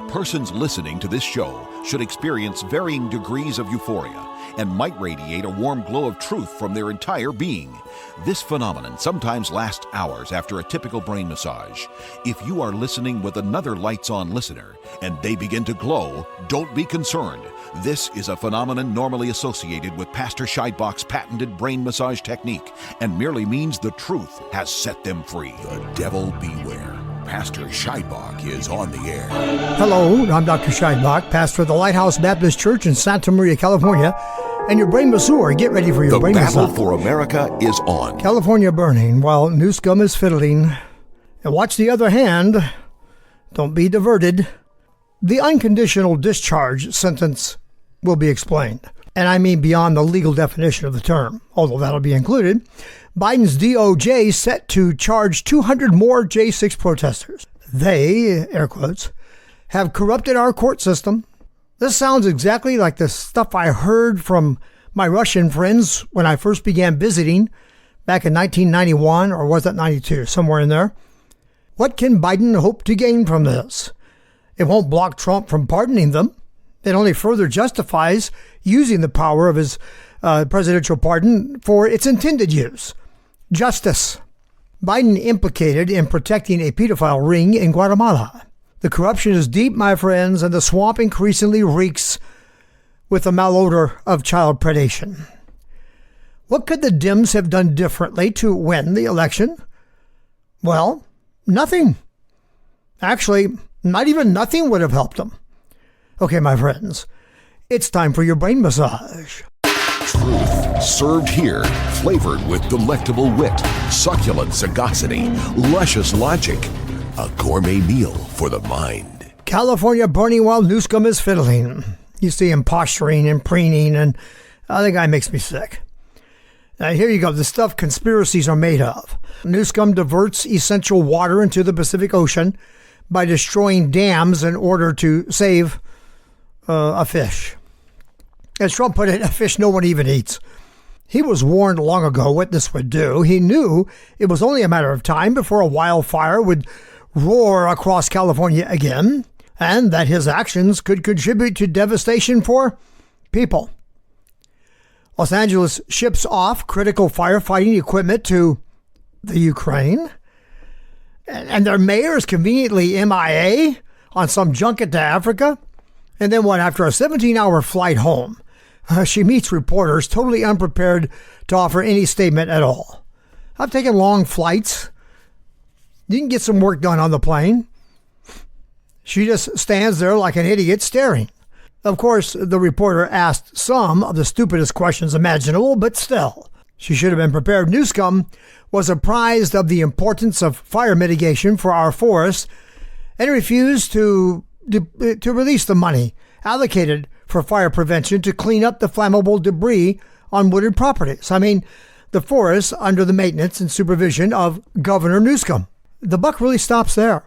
Persons listening to this show should experience varying degrees of euphoria and might radiate a warm glow of truth from their entire being. This phenomenon sometimes lasts hours after a typical brain massage. If you are listening with another lights-on listener and they begin to glow, don't be concerned. This is a phenomenon normally associated with Pastor Scheidbach's patented brain massage technique and merely means the truth has set them free. The devil beware. Pastor Scheidbach is on the air. Hello, I'm Dr. Scheidbach, pastor of the Lighthouse Baptist Church in Santa Maria, California, and your brain masseur. Get ready for your brain massage. The battle for America is on. California burning while Newscomb is fiddling. And watch the other hand. Don't be diverted. The unconditional discharge sentence will be explained. And I mean beyond the legal definition of the term, although that'll be included. Biden's DOJ set to charge 200 more J6 protesters. They, air quotes, have corrupted our court system. This sounds exactly like the stuff I heard from my Russian friends when I first began visiting back in 1991, or was that 92, somewhere in there. What can Biden hope to gain from this? It won't block Trump from pardoning them. It only further justifies using the power of his presidential pardon for its intended use. Justice. Biden implicated in protecting a pedophile ring in Guatemala. The corruption is deep, my friends, and the swamp increasingly reeks with the malodor of child predation. What could the Dems have done differently to win the election? Well, nothing. Actually, not even nothing would have helped them. Okay, my friends, it's time for your brain massage. Truth served here, flavored with delectable wit, succulent sagacity, luscious logic. A gourmet meal for the mind. California burning while Newscomb is fiddling. You see him posturing and preening, and the guy makes me sick. Now, here you go, the stuff conspiracies are made of. Newscomb diverts essential water into the Pacific Ocean by destroying dams in order to save a fish. As Trump put it, a fish no one even eats. He was warned long ago what this would do. He knew it was only a matter of time before a wildfire would roar across California again, and that his actions could contribute to devastation for people. Los Angeles ships off critical firefighting equipment to the Ukraine, and their mayor is conveniently MIA on some junket to Africa. And then what, after a 17-hour flight home, she meets reporters totally unprepared to offer any statement at all. I've taken long flights. You can get some work done on the plane. She just stands there like an idiot staring. Of course, the reporter asked some of the stupidest questions imaginable, but still, she should have been prepared. Newscomb was apprised of the importance of fire mitigation for our forests and refused to release the money allocated for fire prevention to clean up the flammable debris on wooded properties. I mean, the forests under the maintenance and supervision of Governor Newscomb. The buck really stops there.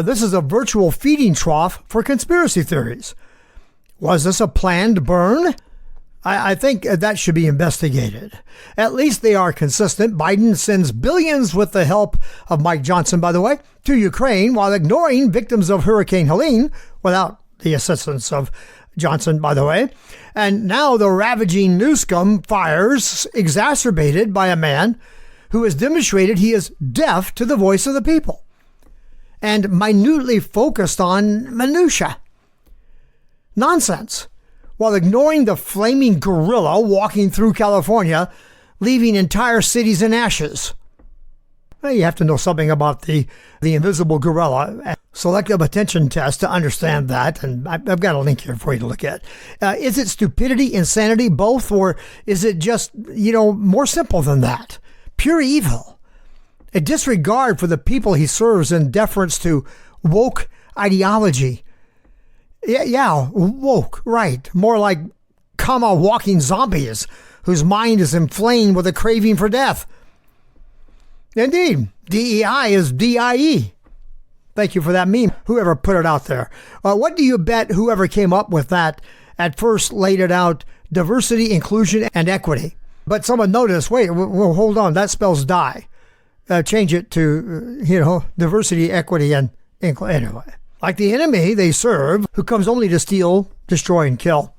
This is a virtual feeding trough for conspiracy theories. Was this a planned burn? I think that should be investigated. At least they are consistent. Biden sends billions with the help of Mike Johnson, by the way, to Ukraine while ignoring victims of Hurricane Helene without the assistance of Johnson, by the way. And now the ravaging Newscomb fires exacerbated by a man who has demonstrated he is deaf to the voice of the people and minutely focused on minutia. Nonsense. While ignoring the flaming gorilla walking through California, leaving entire cities in ashes. Well, you have to know something about the invisible gorilla selective attention test to understand that, and I've got a link here for you to look at. Is it stupidity, insanity, both, or is it just, more simple than that? Pure evil. A disregard for the people he serves in deference to woke ideology. Yeah, woke, right. More like walking zombies whose mind is inflamed with a craving for death. Indeed, DEI is DIE. Thank you for that meme, whoever put it out there. What do you bet whoever came up with that at first laid it out, diversity, inclusion, and equity? But someone noticed, wait, well, hold on, that spells die. Change it to, diversity, equity, and inclusion. Anyway, like the enemy they serve, who comes only to steal, destroy, and kill.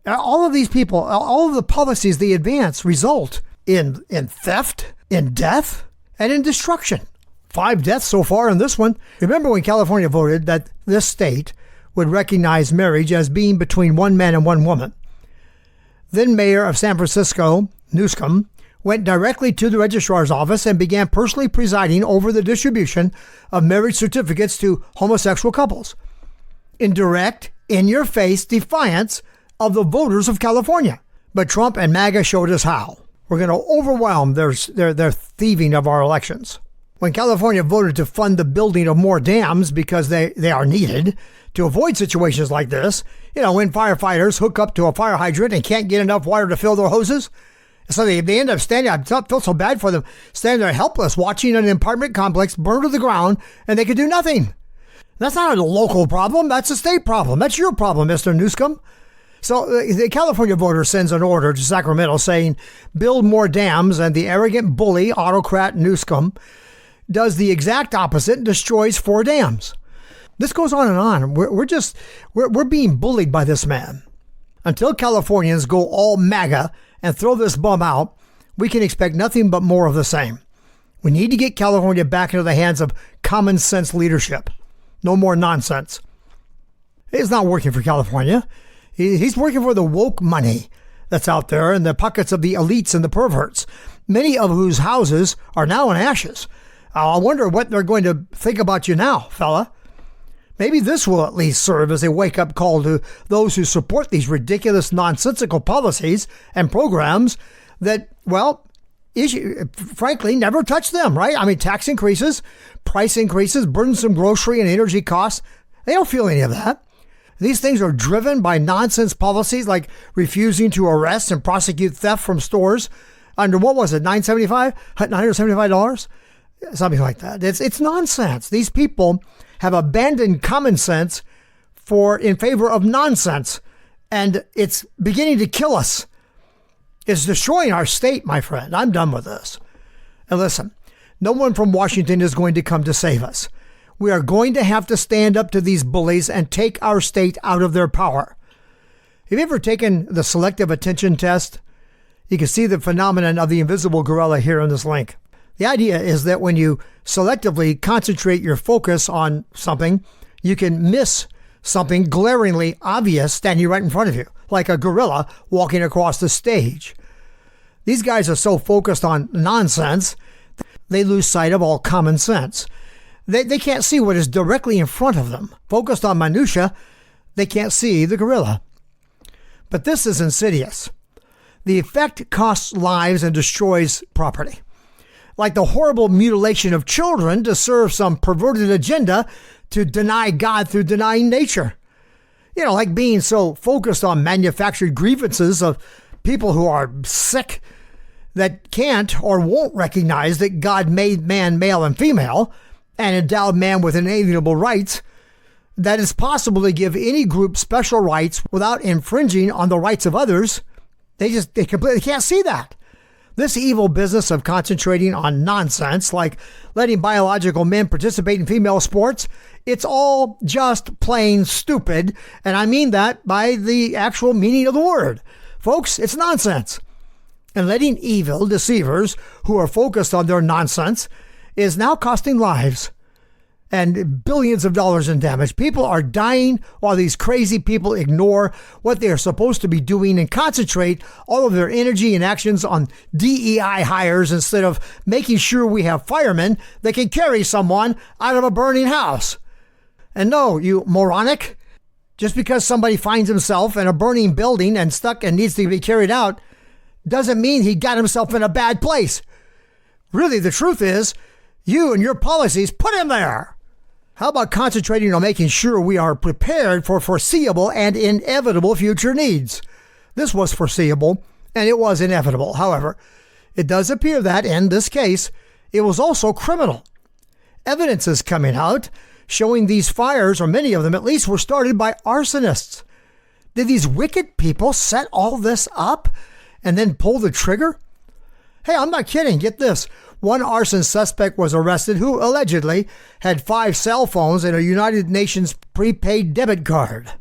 All of these people, all of the policies they advance result in theft, in death, and in destruction. 5 deaths so far in this one. Remember when California voted that this state would recognize marriage as being between one man and one woman? Then Mayor of San Francisco, Newsom, went directly to the registrar's office and began personally presiding over the distribution of marriage certificates to homosexual couples, in direct, in-your-face defiance of the voters of California. But Trump and MAGA showed us how. We're going to overwhelm their thieving of our elections. When California voted to fund the building of more dams because they are needed to avoid situations like this, when firefighters hook up to a fire hydrant and can't get enough water to fill their hoses, so they end up standing, I feel so bad for them, standing there helpless watching an apartment complex burn to the ground and they could do nothing. That's not a local problem. That's a state problem. That's your problem, Mr. Newsom. So the California voter sends an order to Sacramento saying, build more dams, and the arrogant bully autocrat Newsom does the exact opposite and destroys 4 dams. This goes on and on. We're being bullied by this man. Until Californians go all MAGA and throw this bum out, we can expect nothing but more of the same. We need to get California back into the hands of common sense leadership. No more nonsense. It's not working for California. He's working for the woke money that's out there in the pockets of the elites and the perverts, many of whose houses are now in ashes. I wonder what they're going to think about you now, fella. Maybe this will at least serve as a wake-up call to those who support these ridiculous, nonsensical policies and programs that, frankly, never touch them, right? I mean, tax increases, price increases, burdensome grocery and energy costs. They don't feel any of that. These things are driven by nonsense policies like refusing to arrest and prosecute theft from stores under, what was it, $975? Something like that. It's nonsense. These people have abandoned common sense in favor of nonsense, and it's beginning to kill us. It's destroying our state, my friend. I'm done with this. And listen, no one from Washington is going to come to save us. We are going to have to stand up to these bullies and take our state out of their power. Have you ever taken the selective attention test? You can see the phenomenon of the invisible gorilla here in this link. The idea is that when you selectively concentrate your focus on something, you can miss something glaringly obvious standing right in front of you, like a gorilla walking across the stage. These guys are so focused on nonsense, they lose sight of all common sense. They can't see what is directly in front of them. Focused on minutia, they can't see the gorilla. But this is insidious. The effect costs lives and destroys property. Like the horrible mutilation of children to serve some perverted agenda to deny God through denying nature. Like being so focused on manufactured grievances of people who are sick that can't or won't recognize that God made man male and female and endowed man with inalienable rights, that it's possible to give any group special rights without infringing on the rights of others. They completely can't see that. This evil business of concentrating on nonsense, like letting biological men participate in female sports, it's all just plain stupid. And I mean that by the actual meaning of the word. Folks, it's nonsense. And letting evil deceivers who are focused on their nonsense is now costing lives and billions of dollars in damage. People are dying while these crazy people ignore what they are supposed to be doing and concentrate all of their energy and actions on DEI hires instead of making sure we have firemen that can carry someone out of a burning house. And no, you moronic, just because somebody finds himself in a burning building and stuck and needs to be carried out doesn't mean he got himself in a bad place. Really, the truth is, you and your policies put him there. How about concentrating on making sure we are prepared for foreseeable and inevitable future needs? This was foreseeable, and it was inevitable. However, it does appear that, in this case, it was also criminal. Evidence is coming out showing these fires, or many of them at least, were started by arsonists. Did these wicked people set all this up and then pull the trigger? Hey, I'm not kidding. Get this. one arson suspect was arrested who allegedly had 5 cell phones and a United Nations prepaid debit card.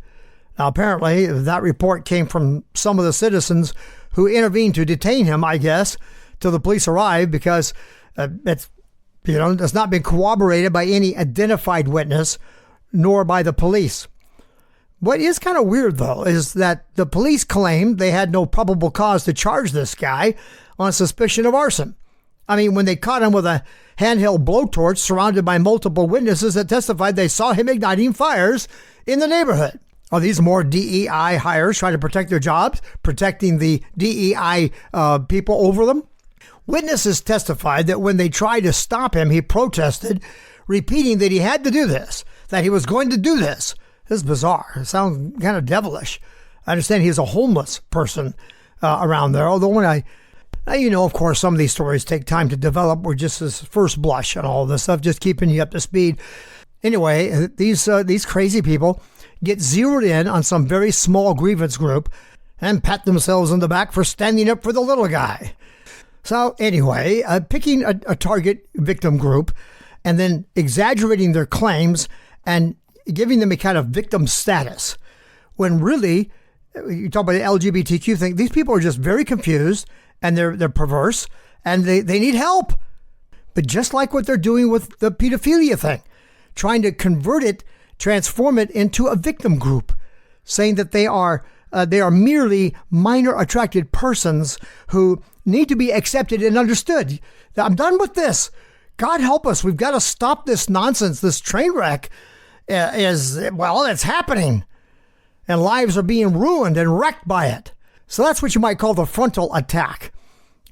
Now, apparently, that report came from some of the citizens who intervened to detain him, I guess, till the police arrived, because it's not been corroborated by any identified witness, nor by the police. What is kind of weird, though, is that the police claimed they had no probable cause to charge this guy on suspicion of arson. I mean, when they caught him with a handheld blowtorch surrounded by multiple witnesses that testified they saw him igniting fires in the neighborhood. Are these more DEI hires trying to protect their jobs, protecting the DEI people over them? Witnesses testified that when they tried to stop him, he protested, repeating that he had to do this, that he was going to do this. This is bizarre. It sounds kind of devilish. I understand he's a homeless person around there, although of course, some of these stories take time to develop. We're just as first blush and all this stuff, just keeping you up to speed. Anyway, these crazy people get zeroed in on some very small grievance group and pat themselves on the back for standing up for the little guy. So anyway, picking a target victim group and then exaggerating their claims and giving them a kind of victim status, when really, you talk about the LGBTQ thing, these people are just very confused and they're perverse and they need help. But just like what they're doing with the pedophilia thing, trying to transform it into a victim group, saying that they are merely minor attracted persons who need to be accepted and understood. I'm done with this. God help us. We've got to stop this nonsense. This train wreck it's happening. And lives are being ruined and wrecked by it. So that's what you might call the frontal attack.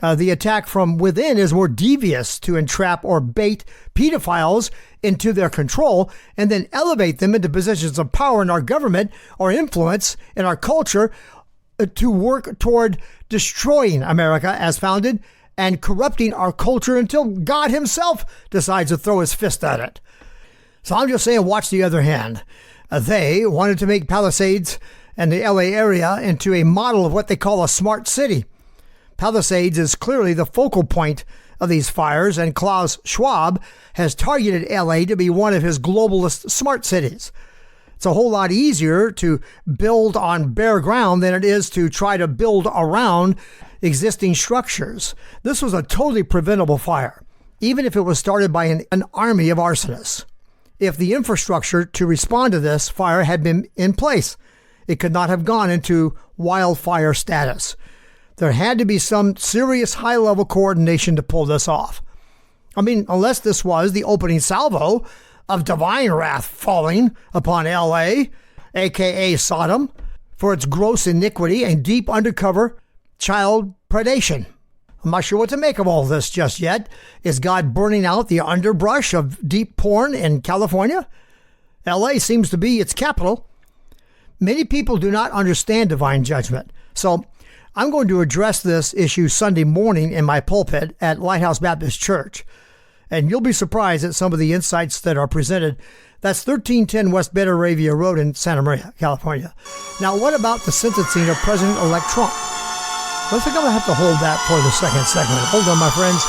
The attack from within is more devious, to entrap or bait pedophiles into their control and then elevate them into positions of power in our government or influence in our culture to work toward destroying America as founded and corrupting our culture until God himself decides to throw his fist at it. So I'm just saying, watch the other hand. They wanted to make Palisades and the LA area into a model of what they call a smart city. Palisades is clearly the focal point of these fires, and Klaus Schwab has targeted LA to be one of his globalist smart cities. It's a whole lot easier to build on bare ground than it is to try to build around existing structures. This was a totally preventable fire, even if it was started by an army of arsonists. If the infrastructure to respond to this fire had been in place, it could not have gone into wildfire status. There had to be some serious high-level coordination to pull this off. I mean, unless this was the opening salvo of divine wrath falling upon L.A., a.k.a. Sodom, for its gross iniquity and deep undercover child predation. I'm not sure what to make of all this just yet. Is God burning out the underbrush of deep porn in California? L.A. seems to be its capital. Many people do not understand divine judgment. So I'm going to address this issue Sunday morning in my pulpit at Lighthouse Baptist Church. And you'll be surprised at some of the insights that are presented. That's 1310 West Beta-Aravia Road in Santa Maria, California. Now, what about the sentencing of President-elect Trump? I think I'm going to have to hold that for the second segment. Hold on, my friends.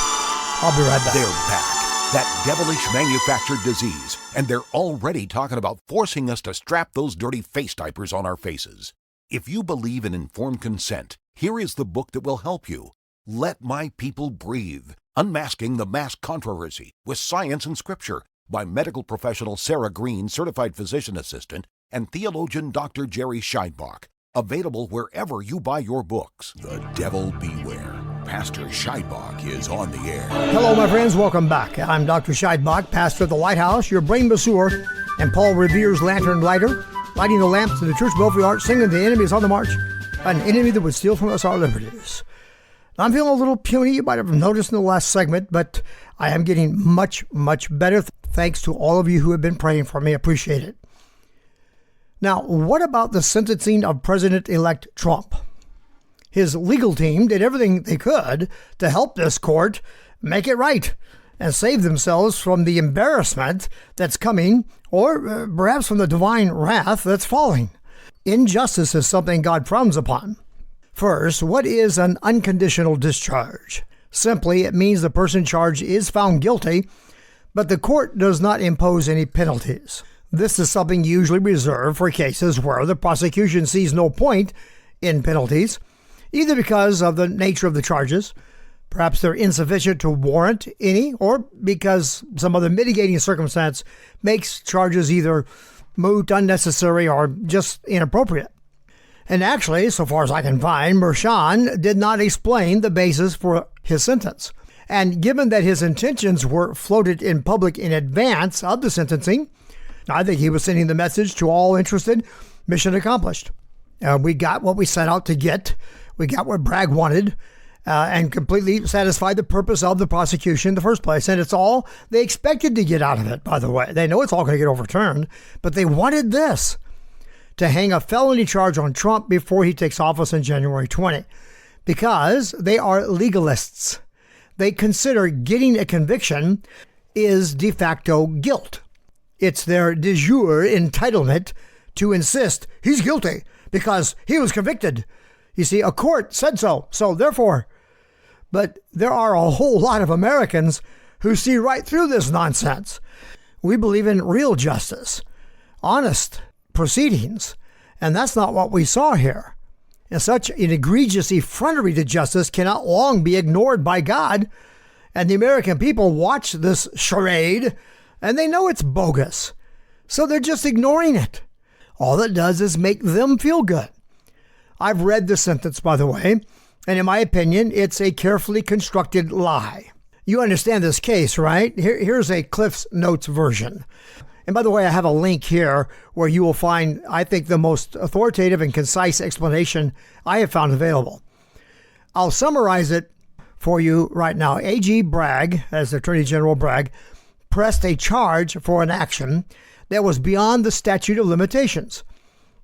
I'll be right back. They're back. That devilish manufactured disease. And they're already talking about forcing us to strap those dirty face diapers on our faces. If you believe in informed consent, here is the book that will help you. Let My People Breathe. Unmasking the Mask Controversy with Science and Scripture by medical professional Sarah Green, certified physician assistant, and theologian Dr. Jerry Scheidbach. Available wherever you buy your books. The devil beware. Pastor Scheidbach is on the air. Hello, my friends. Welcome back. I'm Dr. Scheidbach, pastor of the Lighthouse, your brain masseur, and Paul Revere's lantern lighter, lighting the lamps to the church belfry arch, singing "The Enemy is on the March," an enemy that would steal from us our liberties. I'm feeling a little puny, you might have noticed in the last segment, but I am getting much, much better. Thanks to all of you who have been praying for me. I appreciate it. Now, what about the sentencing of President-elect Trump? His legal team did everything they could to help this court make it right and save themselves from the embarrassment that's coming, or perhaps from the divine wrath that's falling. Injustice is something God frowns upon. First, what is an unconditional discharge? Simply, it means the person charged is found guilty, but the court does not impose any penalties. This is something usually reserved for cases where the prosecution sees no point in penalties, either because of the nature of the charges, perhaps they're insufficient to warrant any, or because some other mitigating circumstance makes charges either moot, unnecessary, or just inappropriate. And actually, so far as I can find, Mershon did not explain the basis for his sentence. And given that his intentions were floated in public in advance of the sentencing, I think he was sending the message to all interested, mission accomplished. We got what we set out to get. We got what Bragg wanted, and completely satisfied the purpose of the prosecution in the first place. And it's all they expected to get out of it, by the way. They know it's all going to get overturned, but they wanted this, to hang a felony charge on Trump before he takes office in January 20, because they are legalists. They consider getting a conviction is de facto guilt. It's their de jure entitlement to insist he's guilty because he was convicted. You see, a court said so, so therefore. But there are a whole lot of Americans who see right through this nonsense. We believe in real justice, honest proceedings, and that's not what we saw here. And such an egregious effrontery to justice cannot long be ignored by God, and the American people watch this charade, and they know it's bogus, so they're just ignoring it. All it does is make them feel good. I've read the sentence, by the way, and in my opinion, it's a carefully constructed lie. You understand this case, right? Here's a Cliff's Notes version. And by the way, I have a link here where you will find, I think, the most authoritative and concise explanation I have found available. I'll summarize it for you right now. A.G. Bragg, as Attorney General Bragg, pressed a charge for an action that was beyond the statute of limitations.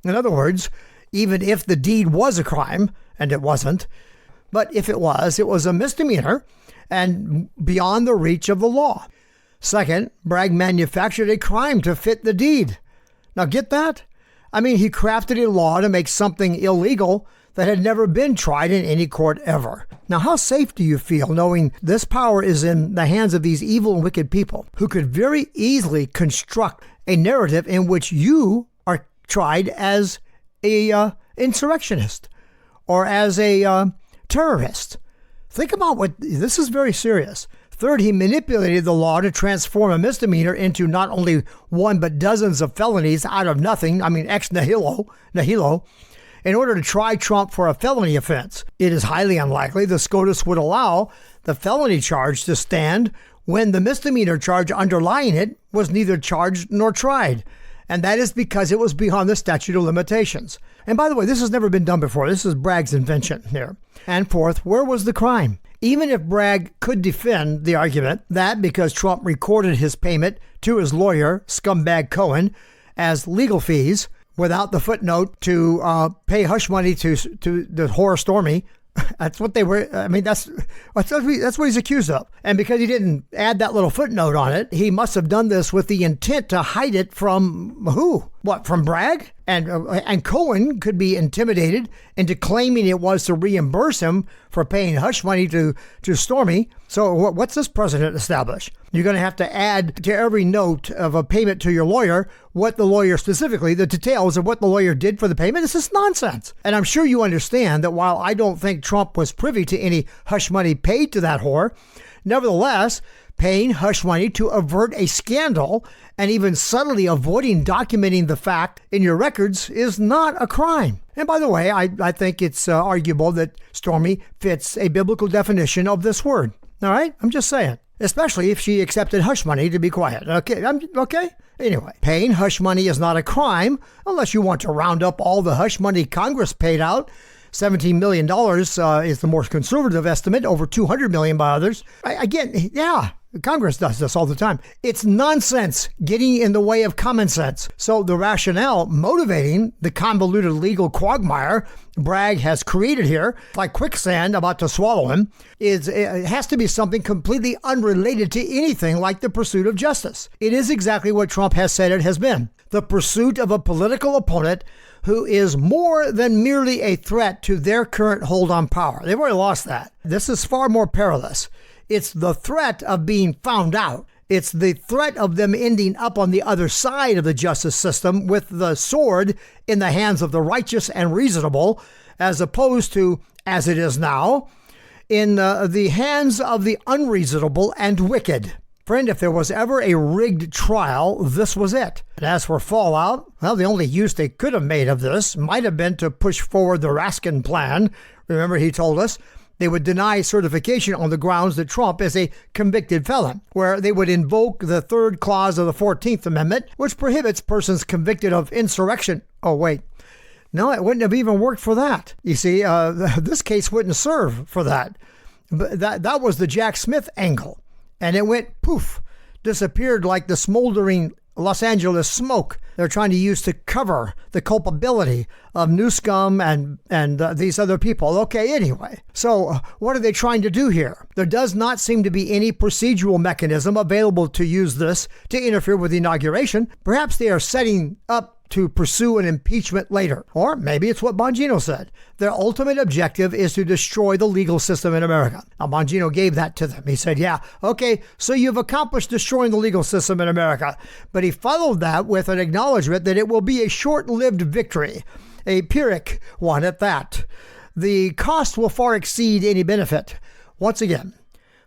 In other words, even if the deed was a crime, and it wasn't, but if it was a misdemeanor and beyond the reach of the law. Second, Bragg manufactured a crime to fit the deed. Now get that? I mean, he crafted a law to make something illegal that had never been tried in any court ever. Now, how safe do you feel knowing this power is in the hands of these evil and wicked people who could very easily construct a narrative in which you are tried as a insurrectionist or as a terrorist? Think about this is very serious. Third, he manipulated the law to transform a misdemeanor into not only one but dozens of felonies out of nothing, ex nihilo, in order to try Trump for a felony offense. It is highly unlikely the SCOTUS would allow the felony charge to stand when the misdemeanor charge underlying it was neither charged nor tried. And that is because it was beyond the statute of limitations. And by the way, this has never been done before. This is Bragg's invention here. And fourth, where was the crime? Even if Bragg could defend the argument that because Trump recorded his payment to his lawyer, scumbag Cohen, as legal fees without the footnote to pay hush money to the whore Stormy, that's what they were. That's what he's accused of. And because he didn't add that little footnote on it, he must have done this with the intent to hide it from who? What, from Bragg? And Cohen could be intimidated into claiming it was to reimburse him for paying hush money to Stormy. So what's this precedent establish? You're going to have to add to every note of a payment to your lawyer what the lawyer specifically, the details of what the lawyer did for the payment. This is nonsense. And I'm sure you understand that while I don't think Trump was privy to any hush money paid to that whore, nevertheless, paying hush money to avert a scandal and even subtly avoiding documenting the fact in your records is not a crime. And by the way, I think it's arguable that Stormy fits a biblical definition of this word. All right? I'm just saying. Especially if she accepted hush money to be quiet. Okay? Anyway, paying hush money is not a crime unless you want to round up all the hush money Congress paid out. $17 million is the more conservative estimate, over $200 million by others. Again, yeah, Congress does this all the time. It's nonsense getting in the way of common sense. So the rationale motivating the convoluted legal quagmire Bragg has created here, like quicksand about to swallow him, it has to be something completely unrelated to anything like the pursuit of justice. It is exactly what Trump has said it has been. The pursuit of a political opponent who is more than merely a threat to their current hold on power. They've already lost that. This is far more perilous. It's the threat of being found out. It's the threat of them ending up on the other side of the justice system with the sword in the hands of the righteous and reasonable, as opposed to, as it is now, in the hands of the unreasonable and wicked. Friend, if there was ever a rigged trial, this was it. And as for fallout, well, the only use they could have made of this might have been to push forward the Raskin plan. Remember, he told us they would deny certification on the grounds that Trump is a convicted felon, where they would invoke the third clause of the 14th Amendment, which prohibits persons convicted of insurrection. Oh, wait. No, it wouldn't have even worked for that. You see, this case wouldn't serve for that. But that was the Jack Smith angle. And it went poof, disappeared like the smoldering Los Angeles smoke they're trying to use to cover the culpability of Newscomb and these other people. Okay, anyway. So what are they trying to do here? There does not seem to be any procedural mechanism available to use this to interfere with the inauguration. Perhaps they are setting up to pursue an impeachment later. Or maybe it's what Bongino said. Their ultimate objective is to destroy the legal system in America. Now, Bongino gave that to them. He said, yeah, okay, so you've accomplished destroying the legal system in America. But he followed that with an acknowledgement that it will be a short-lived victory, a Pyrrhic one at that. The cost will far exceed any benefit. Once again,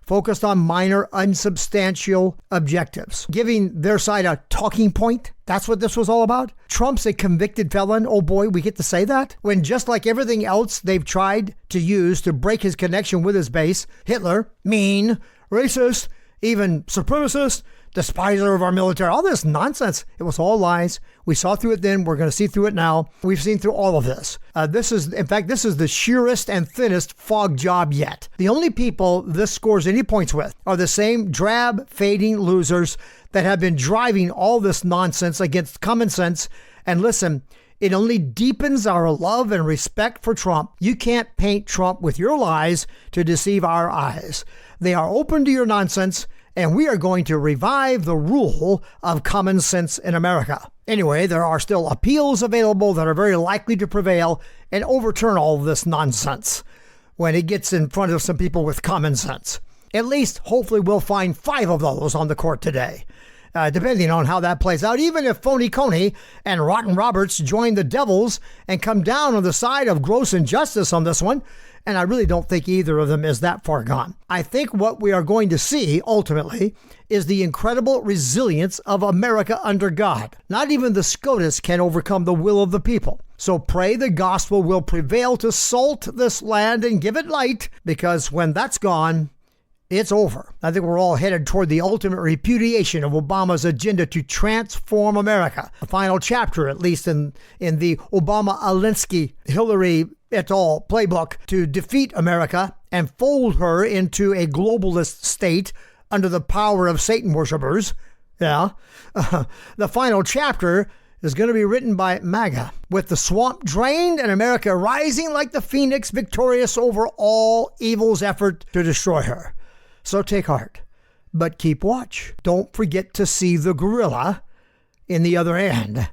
focused on minor, unsubstantial objectives, giving their side a talking point. That's what this was all about. Trump's a convicted felon. Oh boy, we get to say that? When just like everything else they've tried to use to break his connection with his base, Hitler, mean, racist, even supremacist, despiser of our military, all this nonsense. It was all lies. We saw through it then. We're going to see through it now. We've seen through all of this. This is the sheerest and thinnest fog job yet. The only people this scores any points with are the same drab, fading losers that have been driving all this nonsense against common sense. And listen, it only deepens our love and respect for Trump. You can't paint Trump with your lies to deceive our eyes. They are open to your nonsense, and we are going to revive the rule of common sense in America. Anyway, there are still appeals available that are very likely to prevail and overturn all of this nonsense when it gets in front of some people with common sense. At least, hopefully, we'll find 5 of those on the court today. Depending on how that plays out, even if Phony Coney and Rotten Roberts join the devils and come down on the side of gross injustice on this one, and I really don't think either of them is that far gone. I think what we are going to see, ultimately, is the incredible resilience of America under God. Not even the SCOTUS can overcome the will of the people. So pray the gospel will prevail to salt this land and give it light, because when that's gone, it's over. I think we're all headed toward the ultimate repudiation of Obama's agenda to transform America. The final chapter, at least in the Obama-Alinsky, Hillary et al. Playbook to defeat America and fold her into a globalist state under the power of Satan worshipers. Yeah. The final chapter is going to be written by MAGA, with the swamp drained and America rising like the phoenix, victorious over all evil's effort to destroy her. So take heart, but keep watch. Don't forget to see the gorilla in the other end.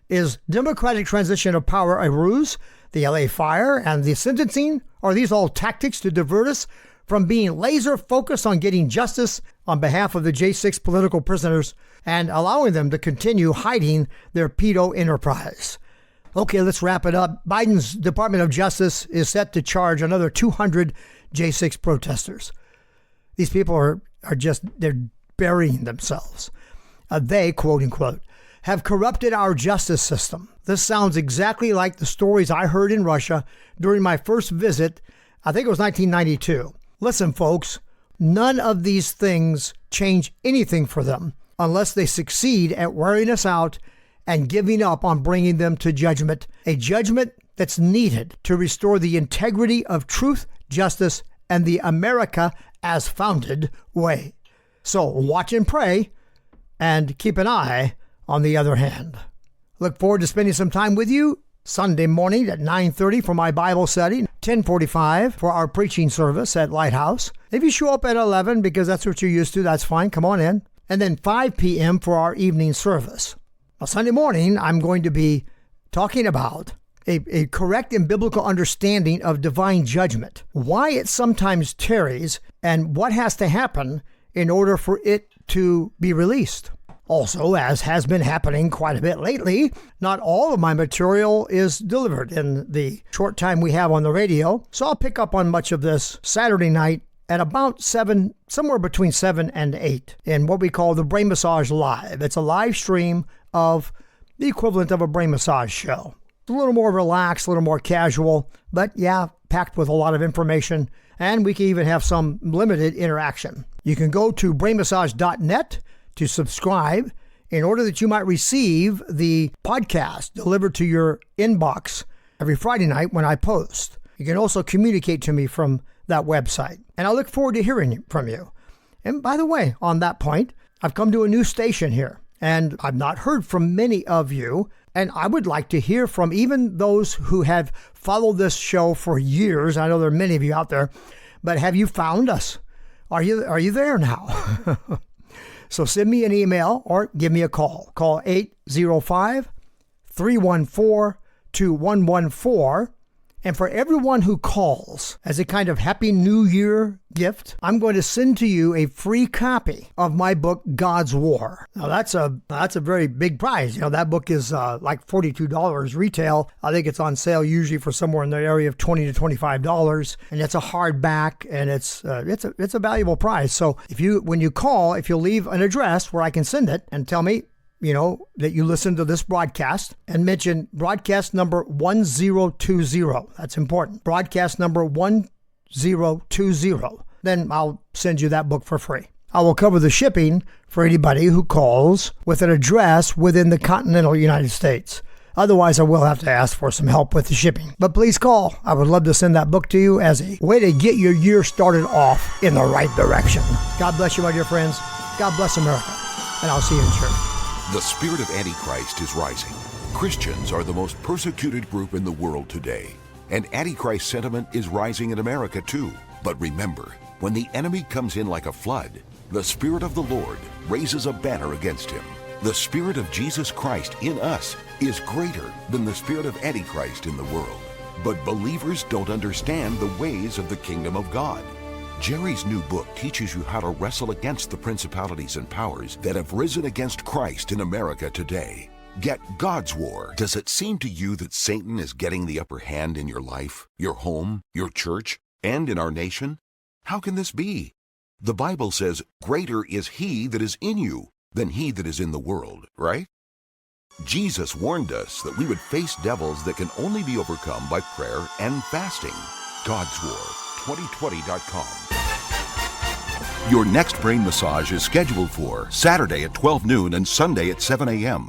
Is democratic transition of power a ruse? The LA fire and the sentencing? Are these all tactics to divert us from being laser focused on getting justice on behalf of the J6 political prisoners and allowing them to continue hiding their pedo enterprise? Okay, let's wrap it up. Biden's Department of Justice is set to charge another 200 J6 protesters. These people are they're burying themselves. They, quote unquote, have corrupted our justice system. This sounds exactly like the stories I heard in Russia during my first visit. I think it was 1992. Listen, folks, none of these things change anything for them unless they succeed at wearing us out and giving up on bringing them to judgment, a judgment that's needed to restore the integrity of truth, justice, and the America as founded way. So watch and pray, and keep an eye on the other hand. Look forward to spending some time with you Sunday morning at 9:30 for my Bible study, 10:45 for our preaching service at Lighthouse. If you show up at 11 because that's what you're used to, that's fine. Come on in. And then 5 p.m. for our evening service. Now, Sunday morning, I'm going to be talking about a correct and biblical understanding of divine judgment, why it sometimes tarries, and what has to happen in order for it to be released. Also, as has been happening quite a bit lately, not all of my material is delivered in the short time we have on the radio, so I'll pick up on much of this Saturday night at about 7, somewhere between 7 and 8, in what we call the Brain Massage Live. It's a live stream of the equivalent of a brain massage show. It's a little more relaxed, a little more casual, but yeah, packed with a lot of information, and we can even have some limited interaction. You can go to brainmassage.net to subscribe in order that you might receive the podcast delivered to your inbox every Friday night when I post. You can also communicate to me from that website, and I look forward to hearing from you. And by the way, on that point, I've come to a new station here, and I've not heard from many of you, and I would like to hear from even those who have followed this show for years. I know there are many of you out there, but have you found us? Are you there now? So send me an email or give me a call. Call 805-314-2114. And for everyone who calls as a kind of Happy New Year gift, I'm going to send to you a free copy of my book, God's War. Now, that's a very big prize. You know, that book is like $42 retail. I think it's on sale usually for somewhere in the area of $20 to $25. And it's a hardback, and it's a valuable prize. So when you call, if you'll leave an address where I can send it and tell me, you know, that you listen to this broadcast and mention broadcast number 1020. That's important. Broadcast number 1020. Then I'll send you that book for free. I will cover the shipping for anybody who calls with an address within the continental United States. Otherwise, I will have to ask for some help with the shipping. But please call. I would love to send that book to you as a way to get your year started off in the right direction. God bless you, my dear friends. God bless America. And I'll see you in church. The spirit of Antichrist is rising. Christians are the most persecuted group in the world today. And Antichrist sentiment is rising in America too. But remember, when the enemy comes in like a flood, the Spirit of the Lord raises a banner against him. The Spirit of Jesus Christ in us is greater than the spirit of Antichrist in the world. But believers don't understand the ways of the kingdom of God. Jerry's new book teaches you how to wrestle against the principalities and powers that have risen against Christ in America today. Get God's War. Does it seem to you that Satan is getting the upper hand in your life, your home, your church, and in our nation? How can this be? The Bible says, "Greater is he that is in you than he that is in the world," right? Jesus warned us that we would face devils that can only be overcome by prayer and fasting. God's War. 2020.com. Your next brain massage is scheduled for Saturday at 12 noon and Sunday at 7 a.m.